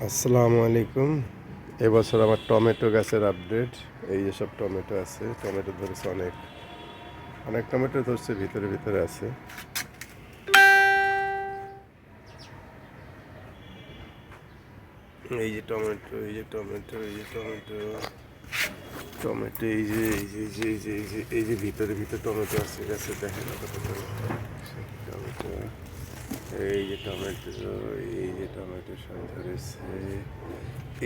আসসালামু আলাইকুম। এবছর আমার টমেটো গাছের আপডেট। এই যে সব টমেটো আছে, টমেটো ধরেছে অনেক অনেক টমেটো ধরছে, ভিতরে ভিতরে আছে। এই যে টমেটো, এই যে টমেটো, এই যে টমেটো, টমেটো, এই যে এই যে এই যে এই যে এই যে এই যে ভিতরে ভিতরে টমেটো আছে গাছে, দেখেন কত টমেটো। এই যে টমেটো, এই যে টমেটো সব ধরেছে।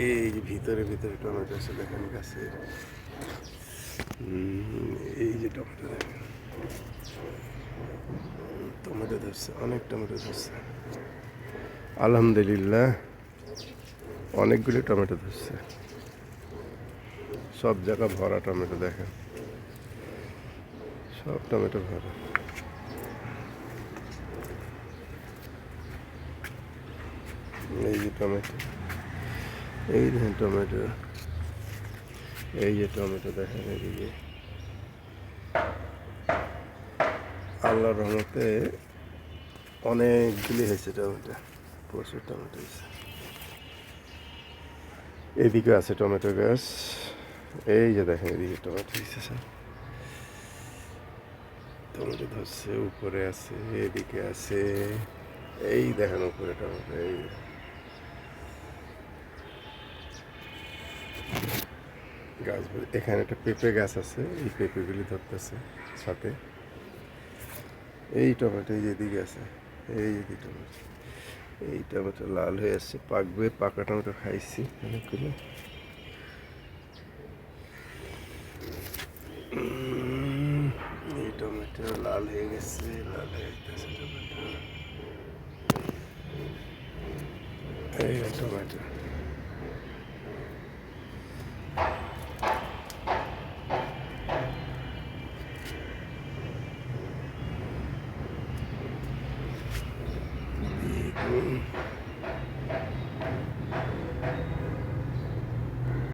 এই যে ভিতরে ভিতরে টমেটো আছে, দেখেন গাছে। এই যে টমেটো দেখেন, টমেটো ধরছে, অনেক টমেটো ধরছে। আলহামদুলিল্লাহ, অনেকগুলি টমেটো ধরছে। সব জায়গা ভরা টমেটো, দেখেন সব টমেটো ভরা। এই যে টমেটো, এই দেখেন টমেটো, এই যে টমেটো দেখেন, এদিকে আল্লাহর রহমতে অনেকগুলি হয়েছে টমেটো, প্রচুর টমেটো হয়েছে। এদিকে আছে টমেটো গাছ, এই যে দেখেন এদিকে টমেটো হয়েছে, সব টমেটো ধরছে, উপরে আছে, এদিকে আছে, এই দেখেন উপরে টমেটো। এই গাছ, এখানে একটা পেঁপে গাছ আছে, এই পেঁপেগুলি ধরতেছে সাথে। এই টমেটো এই যেদিকে আছে, এই যে টমেটো, এই টমেটো লাল হয়ে আসছে, পাকবে। পাকা টমেটো খাইছি অনেকগুলো। এই টমেটো লাল হয়ে গেছে, লাল হয়ে গেছে টমেটো। এই টমেটো,